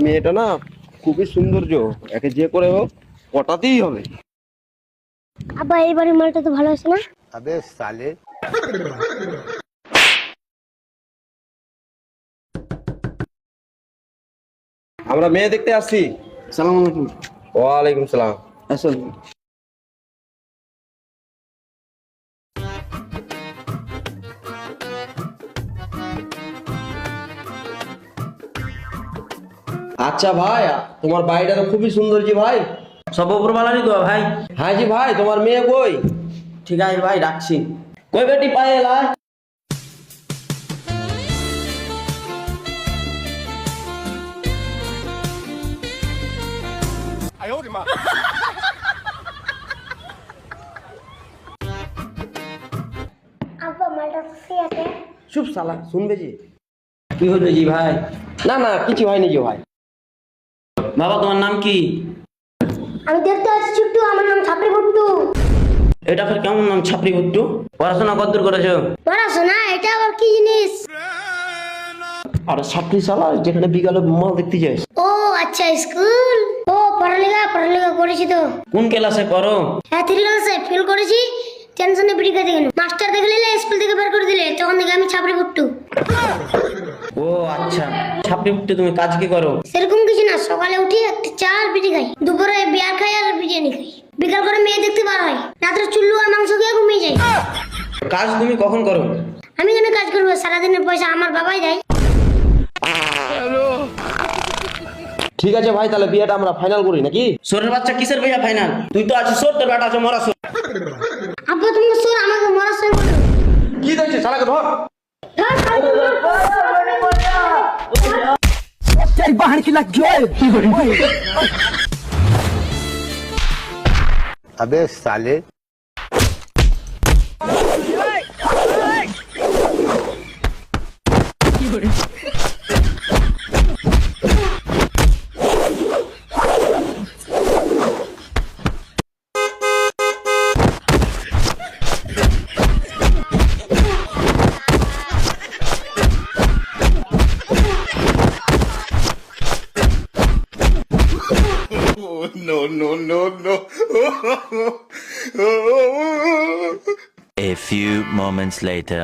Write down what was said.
মেয়েটা না খুবই সৌন্দর্য, একে যে করে হোক পটাতেই হবে। আব্বা এইবারের মালটা তো ভালো আছে না? अबे साले। আমরা মেয়ে দেখতে আসছি। সালাম আলাইকুম। ওয়ালাইকুম সালাম। আসল আচ্ছা ভাই, তোমার বাড়িটা তো খুবই সুন্দর জি ভাই। সব উপরওয়ালারই দোয়া ভাই। হ্যাঁ জি ভাই, তোমার মেয়ে কই? ঠিক আছে ভাই, রাখছি। কই বেটি পায়ে এলা? আব্বা মালটা ঠিক আছে? চুপ শালা, শুনবে জি? কি হলো জি ভাই? না না, কিছু হয়নি জি ভাই। বাবা তোমার নাম কি? আমি দেখতে আছি ছুট্টু, আমার নাম ছাপড়ি ভুট্টু। এটা ফের কেমন নাম, ছাপড়ি ভুট্টু? পড়াশোনা কতদূর করেছো? পড়াশোনা? এটা আবার কি জিনিস? আর ছাপড়ি শালা, যেখানে বিকালে মাল দেখতে যাস। ও আচ্ছা, স্কুল। ও পড়ালেখা করেছি তো। কোন ক্লাসে পড়ো? হ্যাঁ, 3 ক্লাসে ফেল করেছি। টেনশনে পিটি খেতে গেল, মাস্টার দেখে নিলে স্কুল থেকে বের করে দিলে, তখন থেকে আমি ছাপড়ি ভুট্টু। ও আচ্ছা, ছাপড়ি ভুট্টু তুমি কাজ কি করো? সেরকম কিছু না, সকালে উঠি একটা চা আর বিড়ি খাই, দুপুরে বিয়ার খাই আর বিরিয়ানি খাই, বিকাল করে মেয়ে দেখতে বার হয়, রাত্রে চুল্লু আর মাংস খেয়ে ঘুমিয়ে যাই। কাজ তুমি কখন করো? আমি কেন কাজ করবো? সারাদিনের পয়সা আমার বাবাই দেয়। ঠিক আছে ভাই, তাহলে বিয়েটা আমরা ফাইনাল করি নাকি? সোরের বাচ্চা কিসের ভাইয়া ফাইনাল? তুই তো আছিস সোর, তোর বেটা আছে মরা সোর। আব্বা তুমি সুর আমাকে মরার সঙ্গে বলো। কি দেখছিস শালাকে ধর। अबे साले। No, no, no, no. A few moments later.